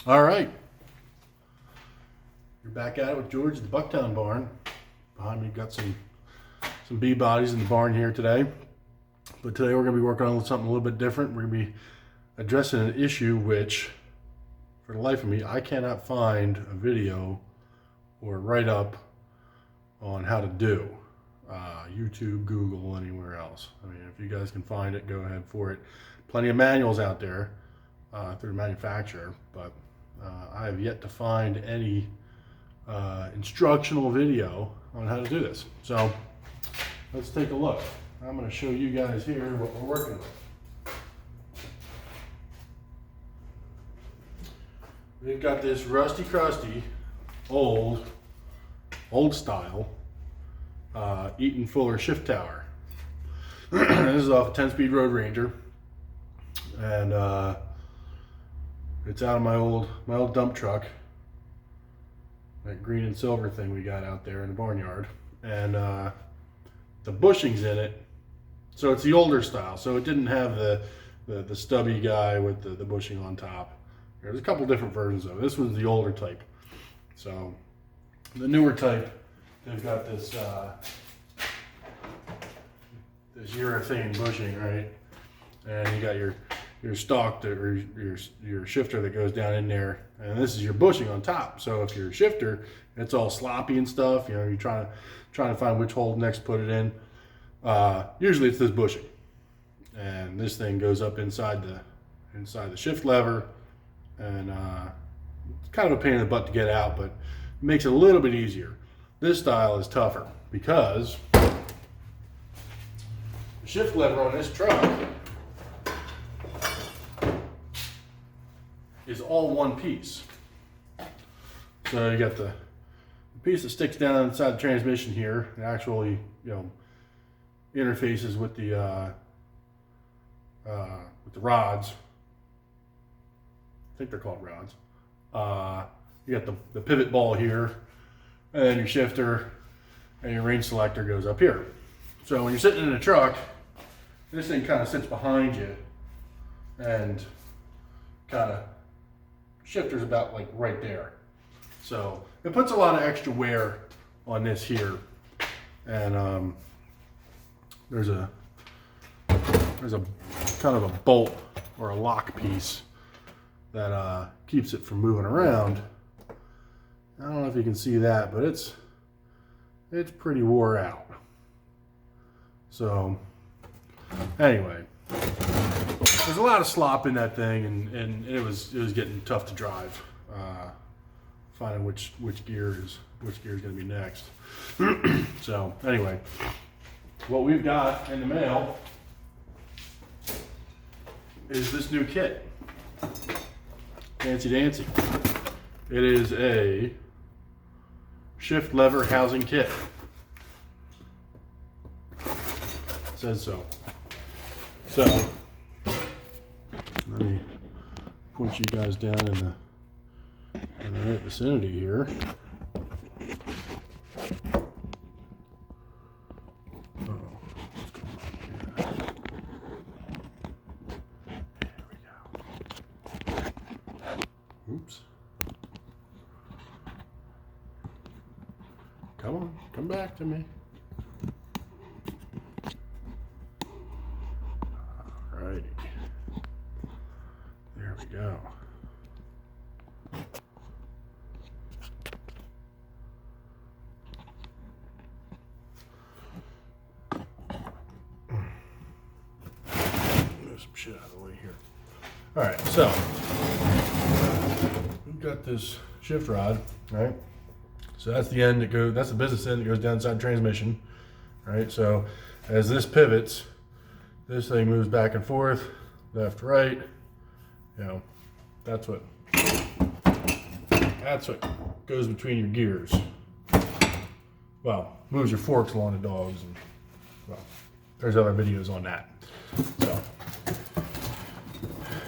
All right, you're back at it with George at the Bucktown barn. Behind me, got some bee bodies in the barn here today. But today we're going to be working on something a little bit different. We're going to be addressing an issue which, for the life of me, I cannot find a video or write-up on how to do. YouTube, Google, anywhere else. I mean, if you guys can find it, go ahead for it. Plenty of manuals out there through the manufacturer, but I have yet to find any instructional video on how to do this. So let's take a look. I'm going to show you guys here what we're working with. We've got this rusty crusty old style Eaton Fuller shift tower. This is off a 10-speed Road Ranger, and it's out of my old dump truck, that green and silver thing we got out there in the barnyard, and the bushings in it. So it's the older style, so it didn't have the stubby guy with the bushing on top. There's a couple different versions of it. This one's the older type. So the newer type, they've got this this urethane bushing, right? And you got your stalk or your shifter that goes down in there, and this is your bushing on top. So if your shifter, it's all sloppy and stuff, you know, you're trying to find which hole next to put it in. Usually it's this bushing, and this thing goes up inside the shift lever, and it's kind of a pain in the butt to get out, but it makes it a little bit easier. This style is tougher because the shift lever on this truck is all one piece. So you got the piece that sticks down inside the transmission here, and actually, you know, interfaces with the rods. I think they're called rods. You got the pivot ball here, and then your shifter and your range selector goes up here. So when you're sitting in a truck, this thing kind of sits behind you, and kind of shifter's about like right there. So it puts a lot of extra wear on this here, and there's a kind of a bolt or a lock piece that keeps it from moving around. I don't know if you can see that, but it's pretty wore out. So anyway, there's a lot of slop in that thing, and it was getting tough to drive. Finding which gear is going to be next. So anyway, what we've got in the mail is this new kit. Fancy dancy. It is a shift lever housing kit. It says so. So let me point you guys down in the right vicinity here. Oops. Come on, come back to me. Alrighty. There we go. Move some shit out of the way here. Alright, so we've got this shift rod, right? So that's the end that goes, that's the business end that goes down inside the transmission, right? So as this pivots, this thing moves back and forth, left, right, you know, that's what goes between your gears. Well, moves your forks along the dogs, and well, there's other videos on that. So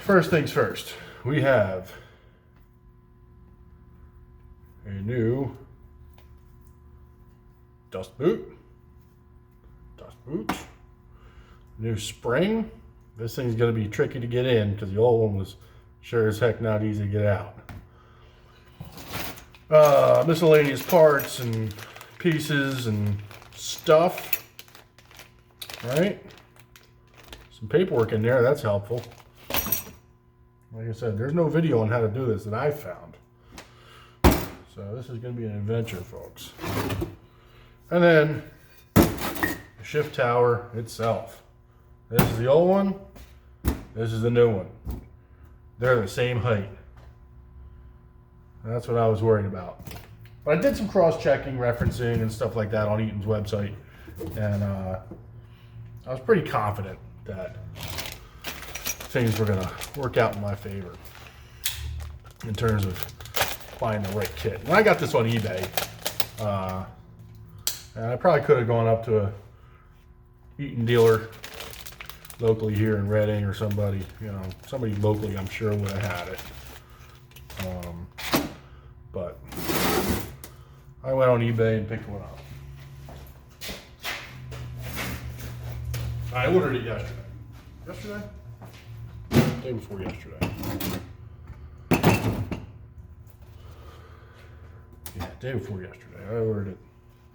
first things first, we have a new dust boot, new spring. This thing's gonna be tricky to get in because the old one was sure as heck not easy to get out. miscellaneous parts and pieces and stuff, right? Some paperwork in there, that's helpful. Like I said, there's no video on how to do this that I found. So this is going to be an adventure, folks. And then the shift tower itself. This is the old one. This is the new one. They're the same height. That's what I was worried about. But I did some cross-checking, referencing, and stuff like that on Eaton's website. And I was pretty confident that things were going to work out in my favor in terms of finding the right kit. When I got this on eBay, and I probably could have gone up to a Eaton dealer locally here in Reading or somebody, somebody locally I'm sure would have had it. But I went on eBay and picked one up. I ordered it yesterday. Day before yesterday. Yeah, day before yesterday. I ordered it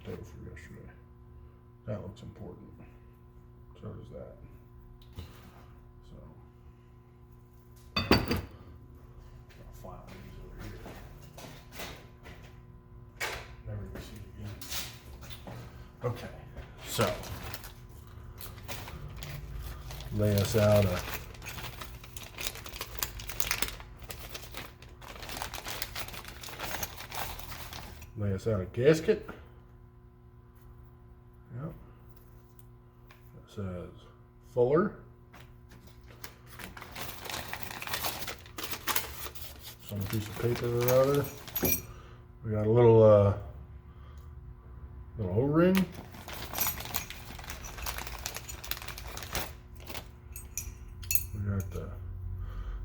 day before yesterday. That looks important. So does that. I'll file these over here. Never gonna see it again. Okay, so lay us out a gasket. Yep. It says Fuller. Some piece of paper or other. We got a little O-ring. We got the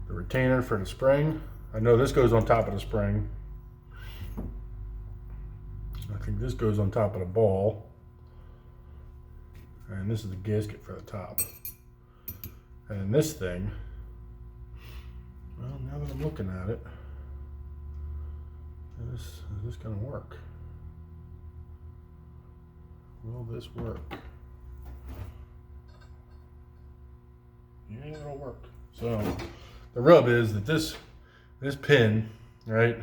retainer for the spring. I know this goes on top of the spring. I think this goes on top of the ball. And this is the gasket for the top. And this thing, well, now that I'm looking at it, is this going to work? Will this work? Yeah, it'll work. So the rub is that this pin, right,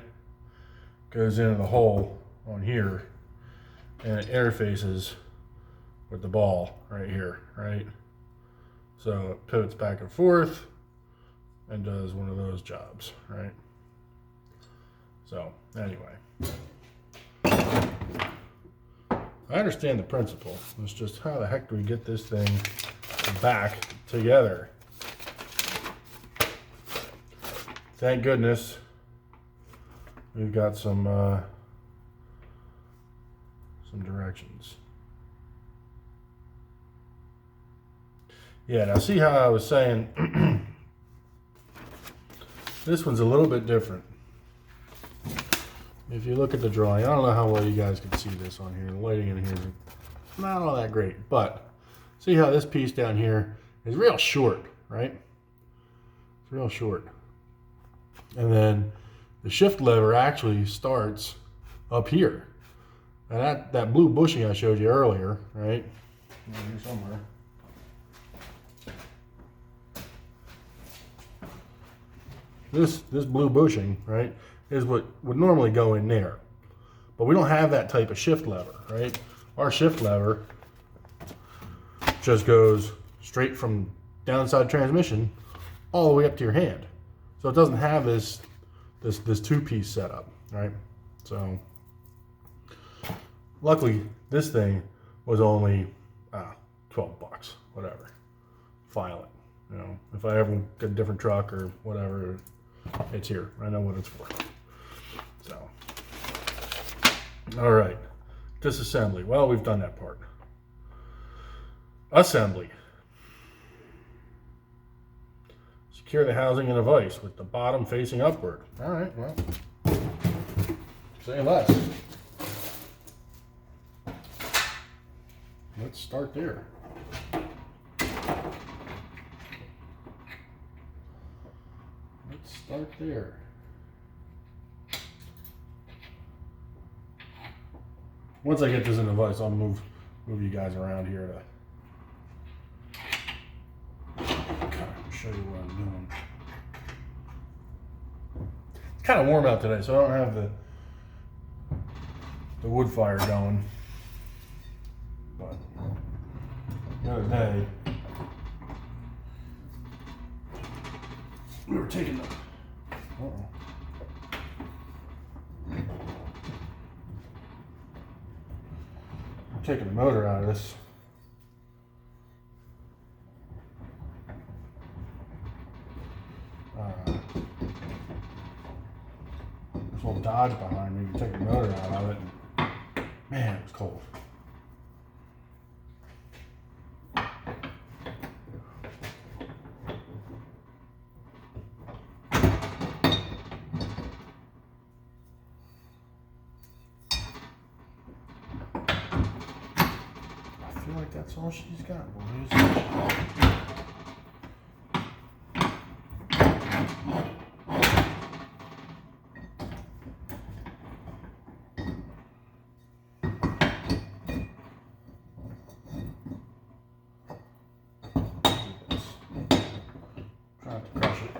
goes into the hole on here and it interfaces with the ball right here, right? So it pivots back and forth and does one of those jobs, right? So anyway, I understand the principle. It's just how the heck do we get this thing back together? Thank goodness we've got some directions. Yeah, now see how I was saying this one's a little bit different. If you look at the drawing, I don't know how well you guys can see this on here. The lighting in here is not all that great, but see how this piece down here is real short, right? It's real short. And then the shift lever actually starts up here. And that blue bushing I showed you earlier, right? Here somewhere. This blue bushing, right, is what would normally go in there. But we don't have that type of shift lever, right? Our shift lever just goes straight from downside transmission all the way up to your hand. So it doesn't have this two-piece setup, right? So luckily this thing was only 12 bucks, whatever. File it. If I ever get a different truck or whatever, it's here. I know what it's for. So, all right, disassembly. Well, we've done that part. Assembly. Secure the housing in a vise with the bottom facing upward. All right, well, say less. Let's start there. Let's start there. Once I get this in the vise, I'll move you guys around here to kind of show you what I'm doing. It's kind of warm out today, so I don't have the wood fire going. But the other day, we were taking the. I'm taking the motor out of this. This little Dodge behind me. We take the motor out of it. And, man, it was cold. I feel like that's all she's got, boys. Trying to crush it.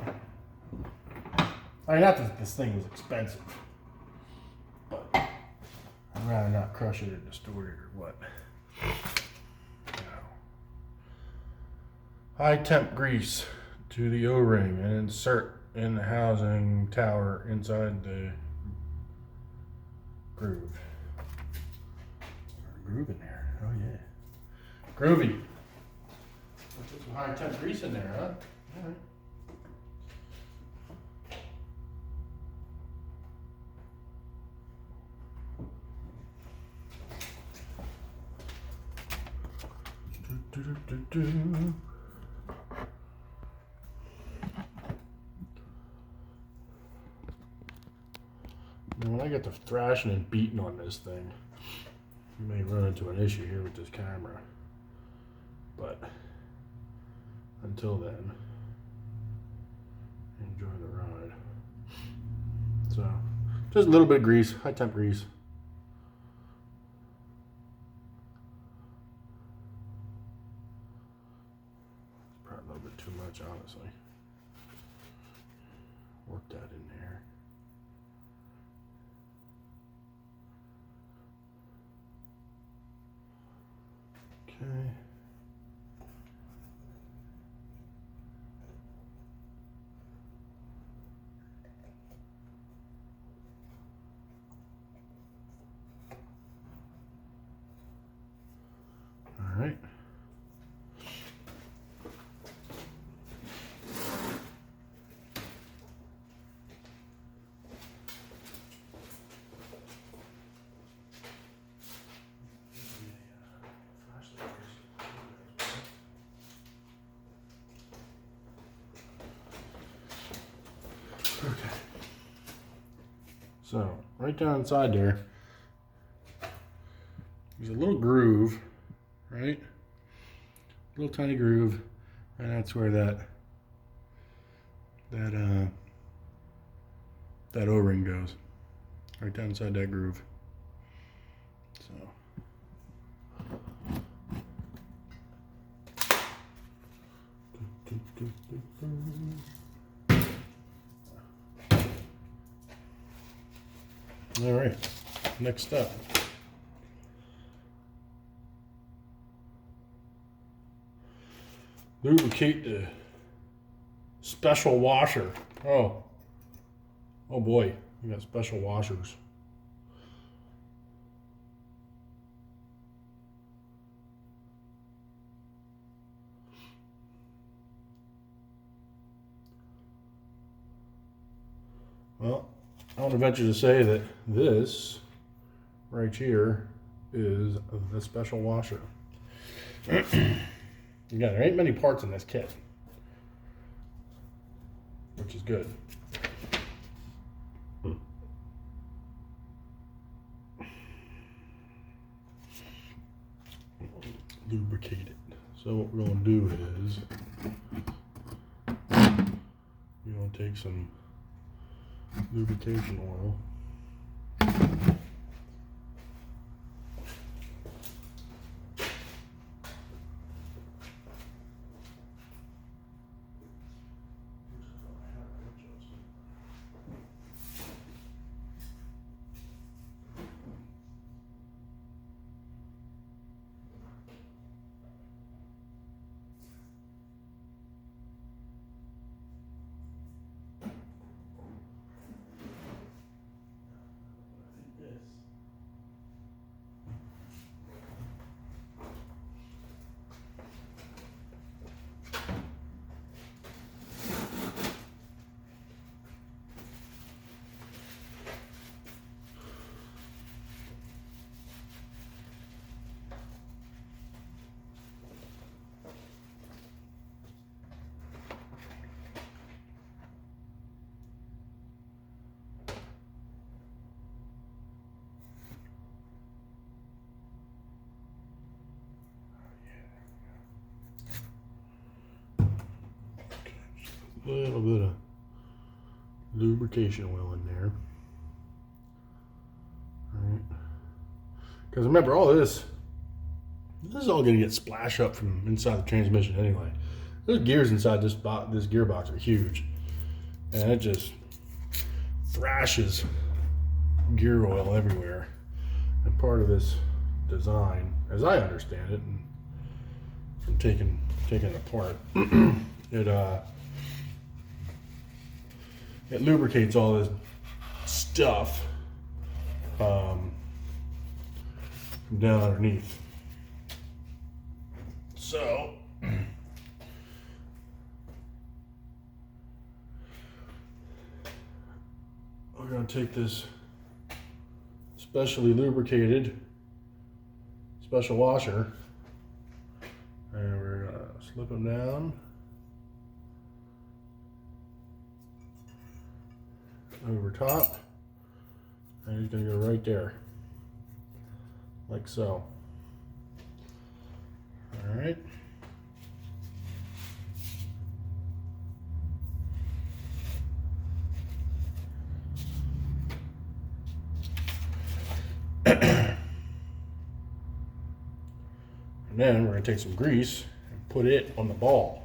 I mean, not that this thing was expensive, but I'd rather not crush it or distort it or what. High temp grease to the O-ring and insert in the housing tower inside the groove. Groove in there. Oh yeah. Groovy. Put some high temp grease in there, huh? All right. Now when I get to thrashing and beating on this thing, you may run into an issue here with this camera. But until then, enjoy the ride. So, just a little bit of grease, high temp grease. Probably a little bit too much, honestly. Work that in there. Okay. All right. Okay. So, right down inside there, there's a little groove, right? Little tiny groove, and that's where that O-ring goes. Right down inside that groove. So. All right, next up. Lubricate the special washer. Oh boy, we got special washers. Well, I want to venture to say that this right here is the special washer. Again, there ain't many parts in this kit, which is good. Lubricate it. So what we're going to do is we're going to take some lubrication oil. little bit of lubrication oil in there. All right. Because remember, all this is all going to get splashed up from inside the transmission anyway. Those gears inside this gearbox are huge, and it just thrashes gear oil everywhere. And part of this design, as I understand it, and from taking it apart, it lubricates all this stuff from down underneath. So we're going to take this specially lubricated special washer and we're going to slip them down over top, and he's going to go right there like so. All right. And then we're going to take some grease and put it on the ball.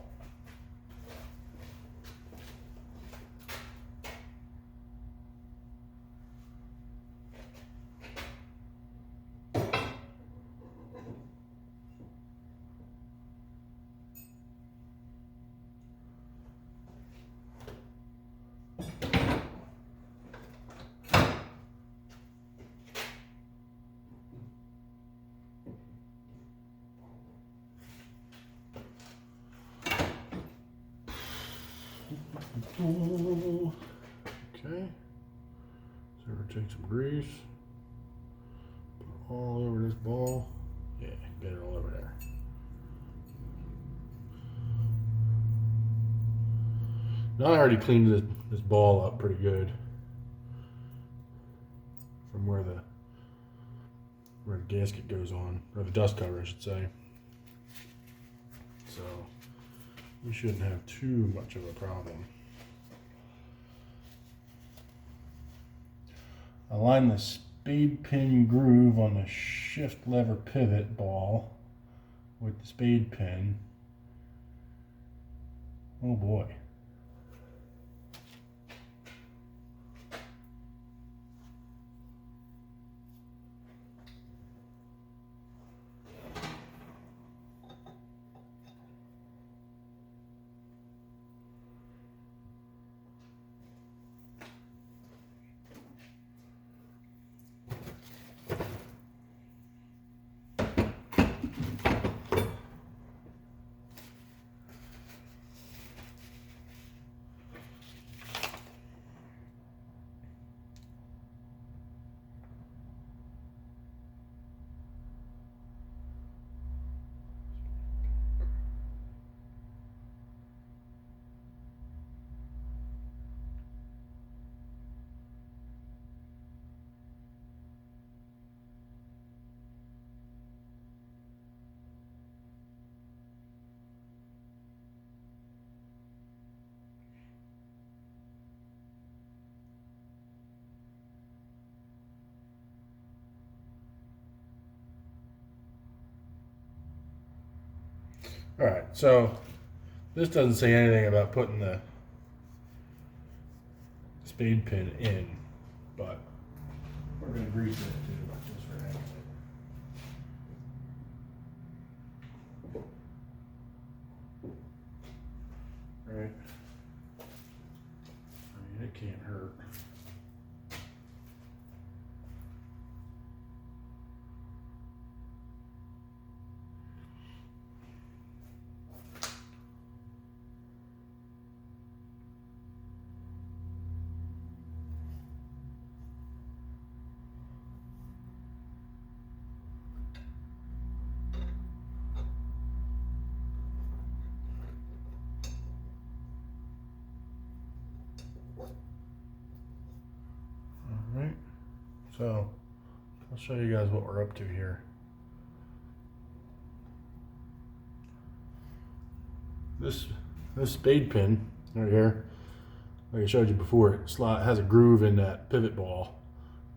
Okay, so we're gonna take some grease, put it all over this ball. Yeah, get it all over there. Now I already cleaned this ball up pretty good from where the gasket goes on, or the dust cover, I should say. So we shouldn't have too much of a problem. Align the spade pin groove on the shift lever pivot ball with the spade pin. Oh boy. All right, so this doesn't say anything about putting the spade pin in, but we're going to grease it too, just for heck of it. All right. I mean, it can't hurt. Alright, so I'll show you guys what we're up to here. This spade pin right here. Like I showed you before, it has a groove in that pivot ball,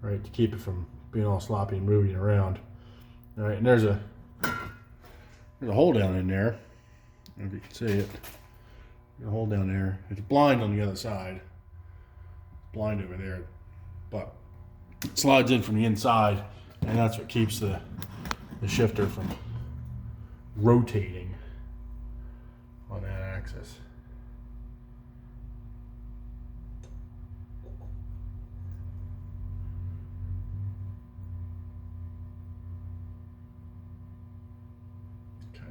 right, to keep it from being all sloppy and moving around. All right, and there's a hole down in there. I don't know if you can see it. There's a hole down there. It's blind on the other side. It's blind over there, but it slides in from the inside, and that's what keeps the shifter from rotating on that axis. Okay.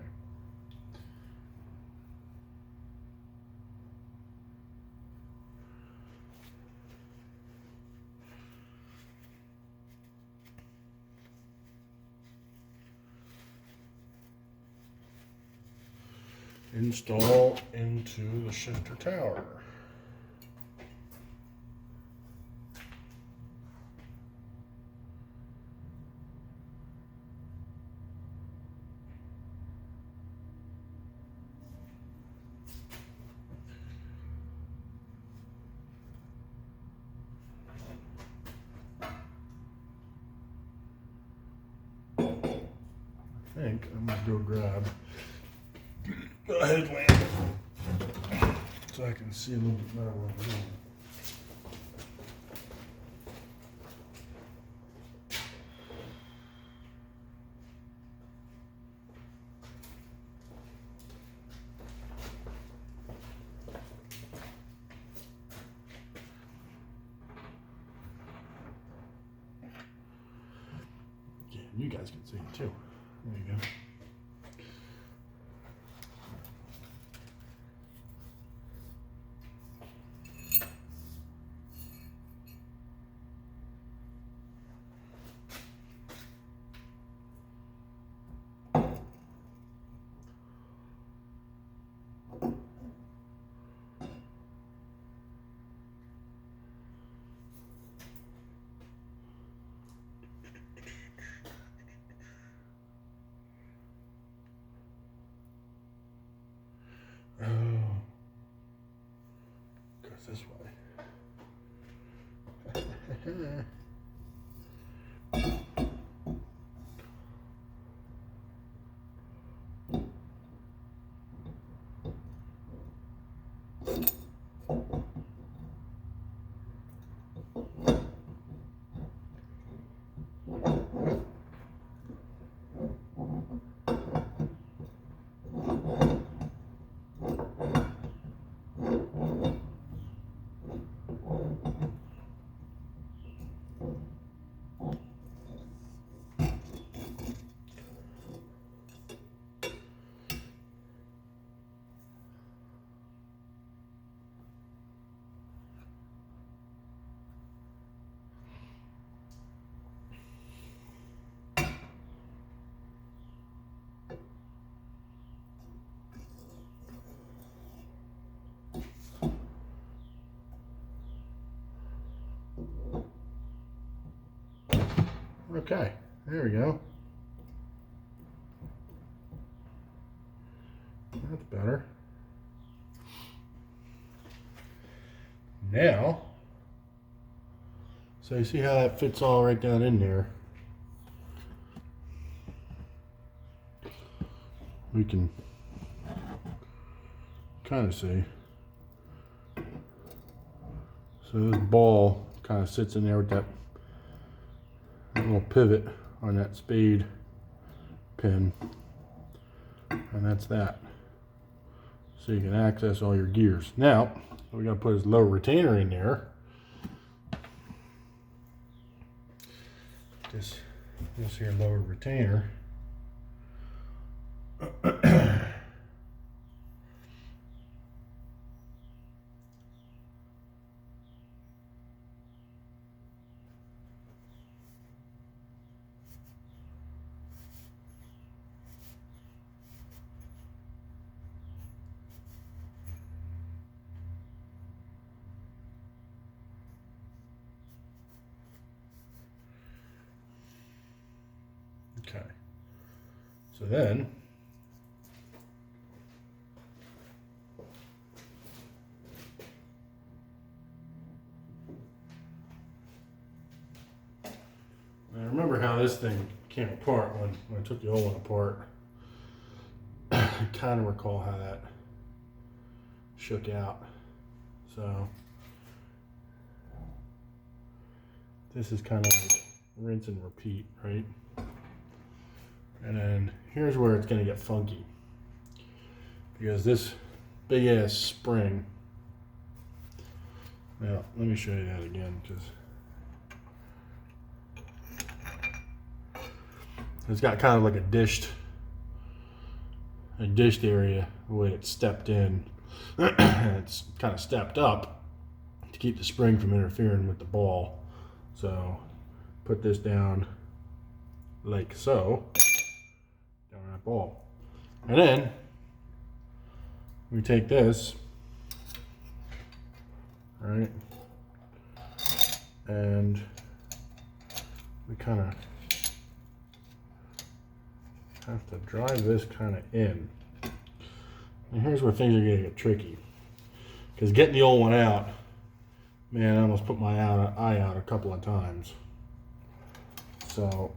Install into the shifter tower. I think I'm gonna go grab a headlamp so I can see a little bit better what I'm doing. Yeah, you guys can see it too. There you go. Oh, goes this way. Okay, there we go. That's better. Now, so you see how that fits all right down in there? We can kind of see. So this ball kind of sits in there with that little pivot on that spade pin, and that's that. So you can access all your gears. Now, what we got to put is lower retainer in there. This here lower retainer. Okay, so then, . remember how this thing came apart when I took the old one apart. I kind of recall how that shook out. So this is kind of like rinse and repeat, right? And then here's where it's going to get funky, because this big ass spring, now let me show you that again, because it's got kind of like a dished area the way it's stepped in. And it's kind of stepped up to keep the spring from interfering with the ball. So put this down like so, down that ball. And then we take this, right, and we kind of have to drive this kind of in. And here's where things are going to get tricky, because getting the old one out, man, I almost put my eye out a couple of times. So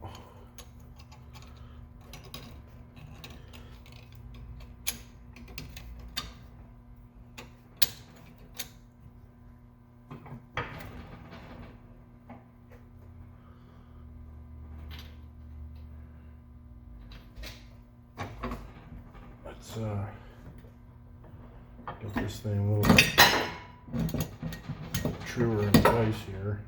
let's get this thing a little bit truer in place here.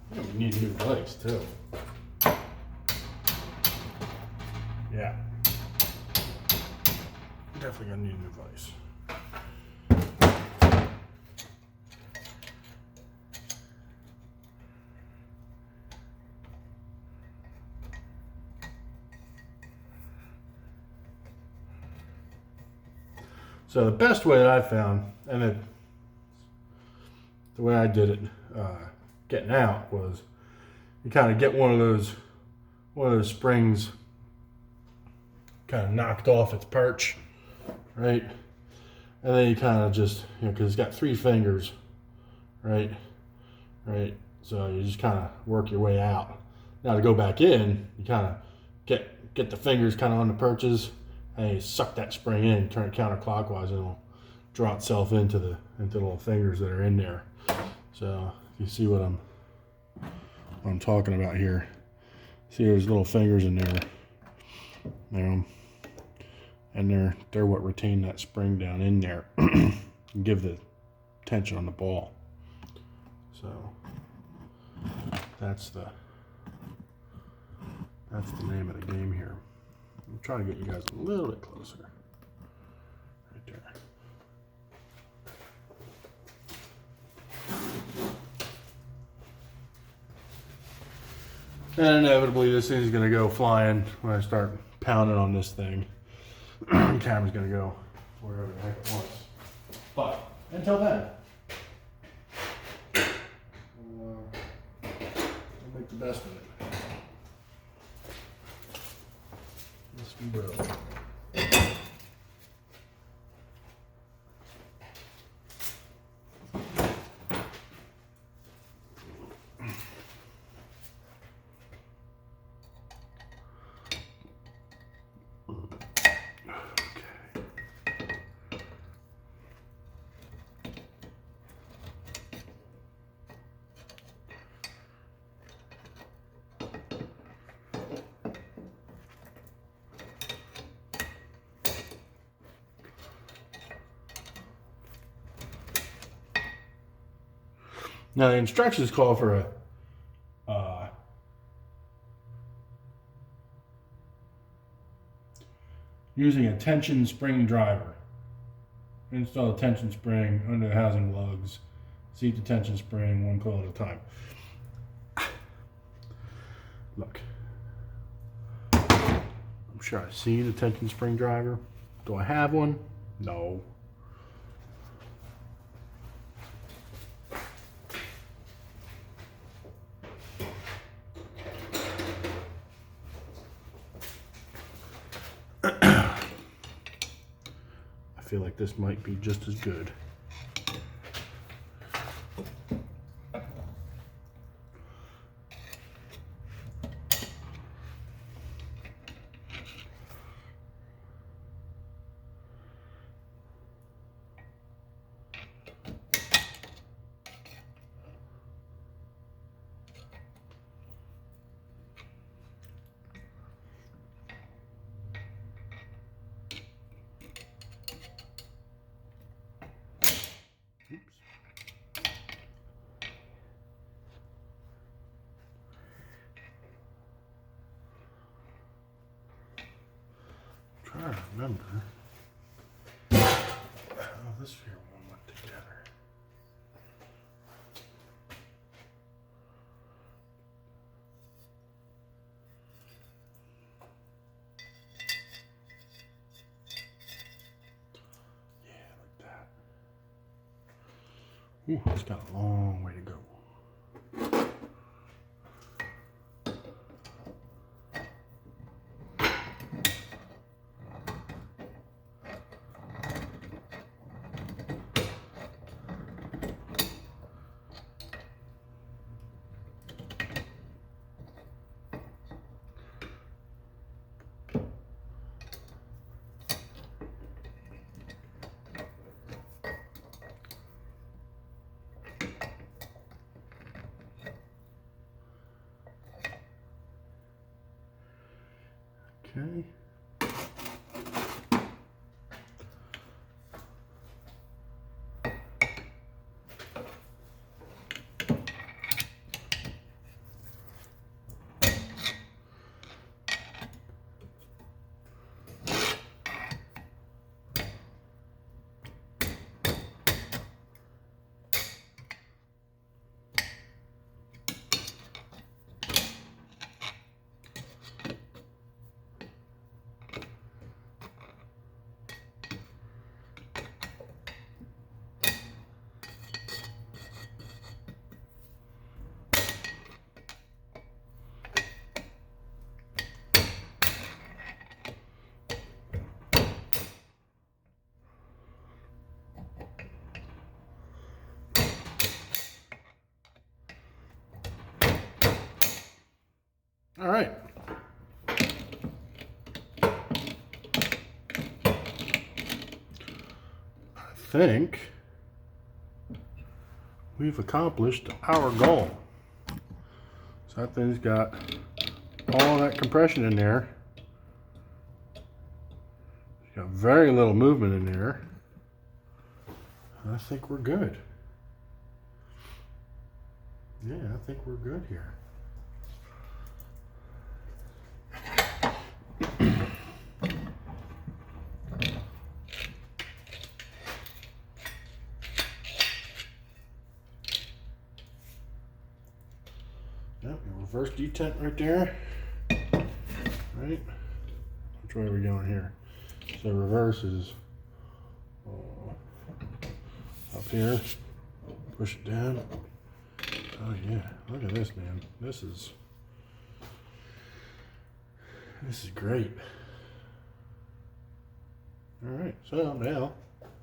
We need new legs too. Yeah. Definitely gonna need a new vise. So the best way that I found, and the way I did it, getting out, was you kind of get one of those springs kind of knocked off its perch, right? And then you kind of just, because it's got 3 fingers, right? So you just kind of work your way out. Now to go back in, you kind of get the fingers kind of on the perches, and you suck that spring in, turn it counterclockwise, and it'll draw itself into the little fingers that are in there. So you see what I'm talking about here. See, there's little fingers in there, and they're what retain that spring down in there and give the tension on the ball. So that's the name of the game here. I'm trying to get you guys a little bit closer. Right there. And inevitably this thing's gonna go flying when I start pounding on this thing. The camera's gonna go wherever the heck it wants. But until then, we'll make the best of it. Yes, we will. Now the instructions call for using a tension spring driver. Install a tension spring under the housing lugs. Seat the tension spring 1 coil at a time. Look, I'm sure I've seen a tension spring driver. Do I have one? No. I feel like this might be just as good. Oops. Trying to remember how this here one went together. Yeah, like that. Ooh, it's got a long way to go. Okay. All right. I think we've accomplished our goal. So that thing's got all that compression in there. It's got very little movement in there. I think we're good. Yeah, I think we're good here. Yep, reverse detent right there. Right? Which way are we going here? So reverse is up here. Push it down. Oh yeah, look at this, man. This is great. All right, so now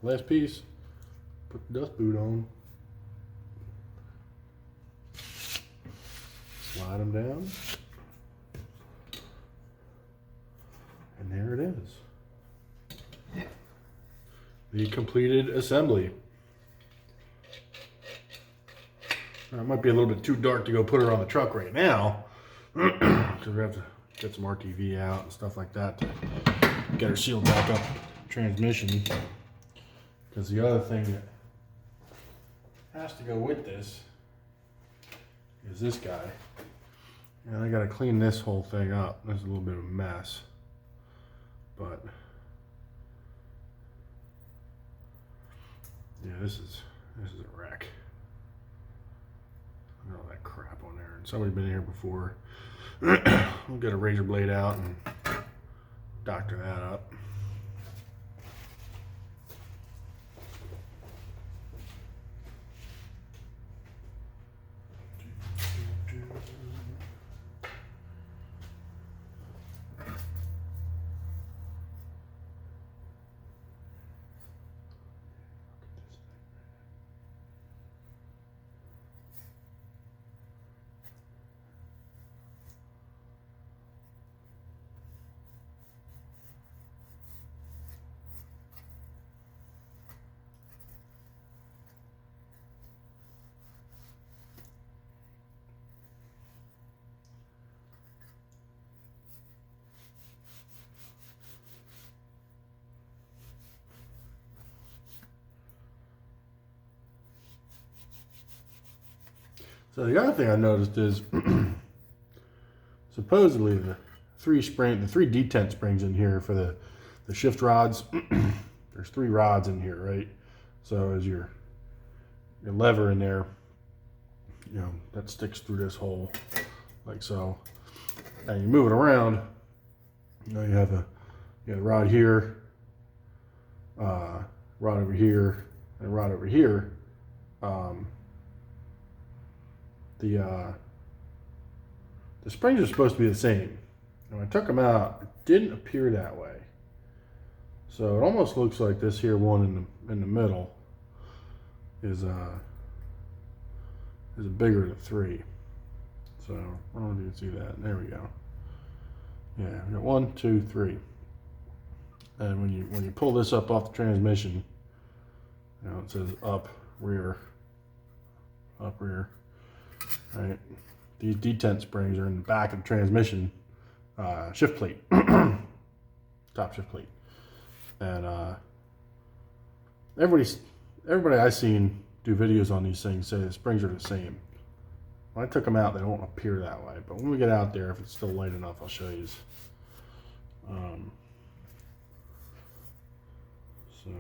last piece. Put the dust boot on. Slide them down. And there it is. The completed assembly. Now, it might be a little bit too dark to go put her on the truck right now. Because we have to get some RTV out and stuff like that to get her sealed back up transmission. Because the other thing that has to go with this is this guy. And I gotta clean this whole thing up. There's a little bit of a mess. But yeah, this is a wreck. Look at all that crap on there. And somebody's been here before. We'll get a razor blade out and doctor that up. So the other thing I noticed is supposedly the three detent springs in here for the shift rods. There's 3 rods in here, right? So as your lever in there, you know, that sticks through this hole like so. And you move it around, you know, you have a rod here, rod over here, and a rod over here. The springs are supposed to be the same. And when I took them out, it didn't appear that way. So it almost looks like this here one in the middle is bigger than 3. So I don't know if you can see that. There we go. Yeah, we got 1, 2, 3. And when you pull this up off the transmission, you know, it says up, rear, right? These detent springs are in the back of the transmission shift plate, top shift plate. And everybody I've seen do videos on these things say the springs are the same. When I took them out, they don't appear that way. But when we get out there, if it's still light enough, I'll show you. So.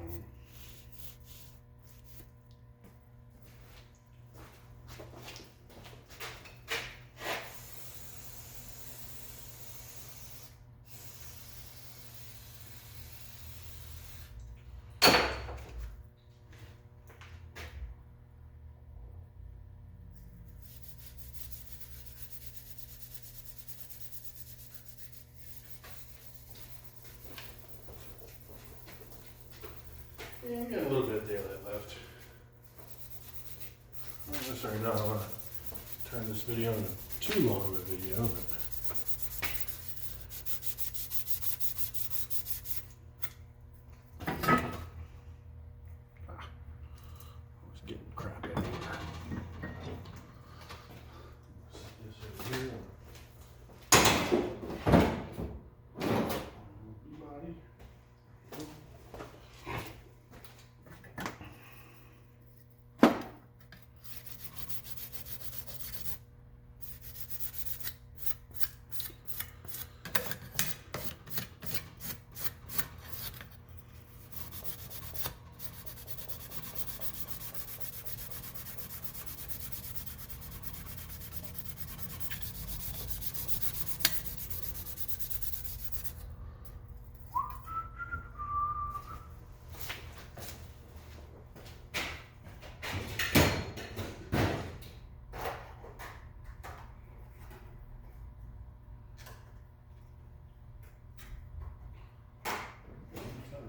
Yeah, we got a little bit of daylight left. Sorry, no, I don't want to turn this video into too long of a video, but I was getting crap everywhere. This over here. Body.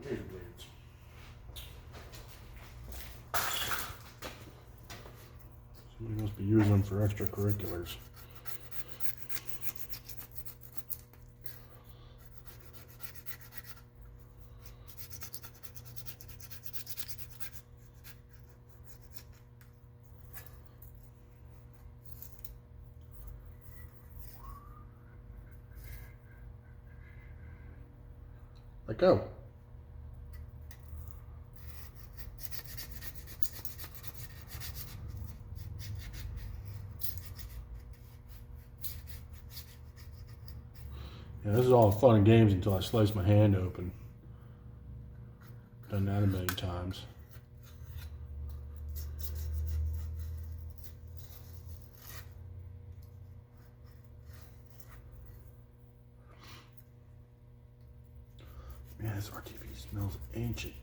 Razor blades. Somebody must be using them for extracurriculars. Let go. Yeah, this is all fun and games until I slice my hand open. Done that a million times. this RTV smells ancient.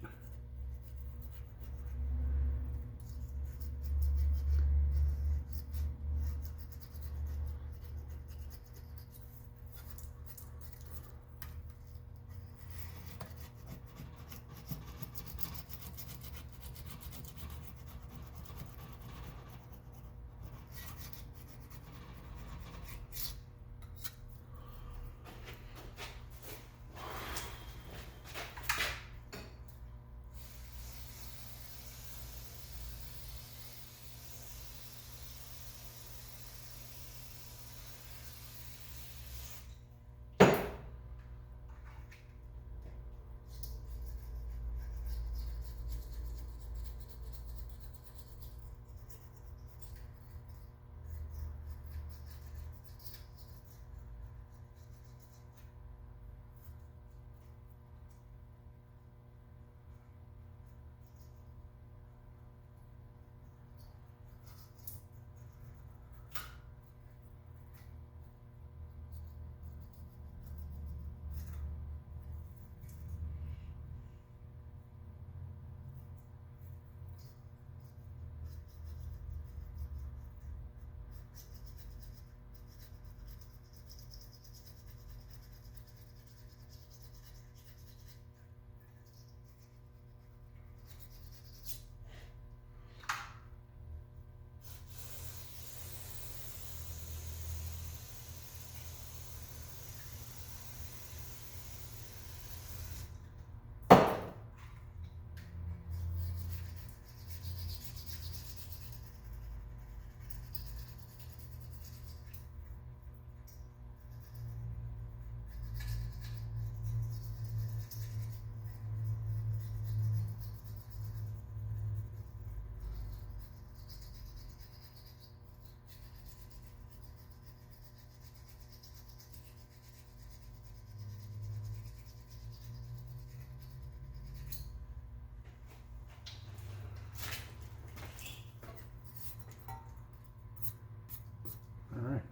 All right.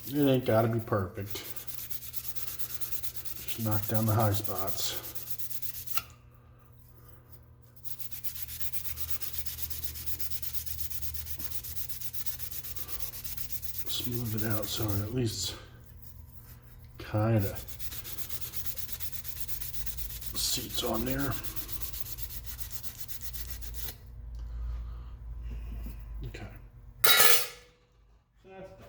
It ain't gotta be perfect. Just knock down the high spots. Smooth it out so it at least kinda seats on there. Okay. So that's done.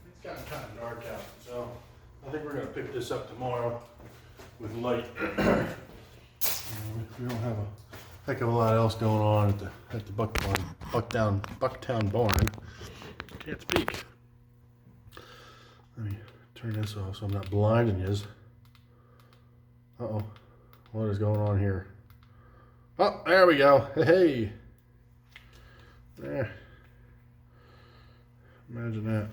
It's gotten kind of dark out, so I think we're gonna pick this up tomorrow with light. We don't have a heck of a lot else going on at the Bucktown barn. Can't speak. Let me turn this off so I'm not blinding you. Uh-oh. What is going on here? Oh, there we go. Hey. There. Imagine that.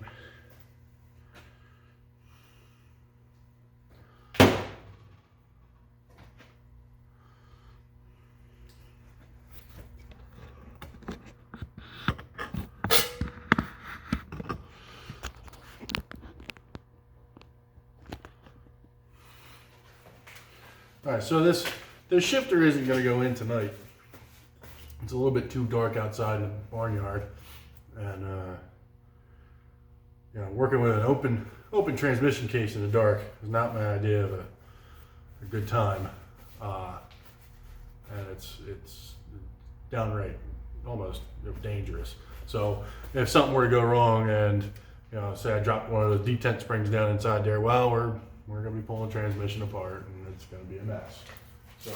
All right, so this shifter isn't going to go in tonight. It's a little bit too dark outside in the barnyard, and you know, working with an open transmission case in the dark is not my idea of a good time, and it's downright almost dangerous. So if something were to go wrong, and you know, say I dropped one of those detent springs down inside there, well, we're going to be pulling transmission apart, and it's going to be a mess. So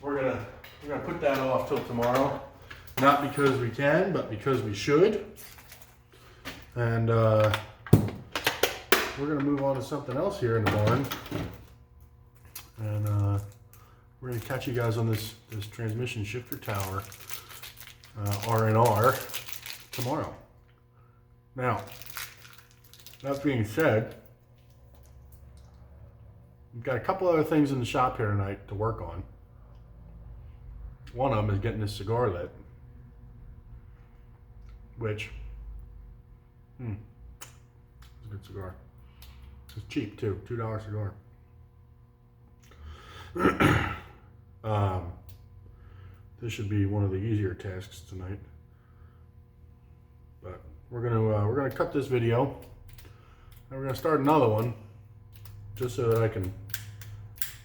we're gonna put that off till tomorrow, not because we can, but because we should. And we're gonna move on to something else here in the barn, and we're gonna catch you guys on this transmission shifter tower. R&R tomorrow. Now, that being said, we've got a couple other things in the shop here tonight to work on. One of them is getting this cigar lit, which, it's a good cigar. It's cheap too, $2 cigar. This should be one of the easier tasks tonight. But we're gonna cut this video, and we're gonna start another one, just so that I can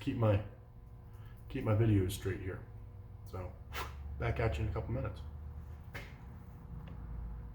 keep my videos straight here. So back at you in a couple minutes.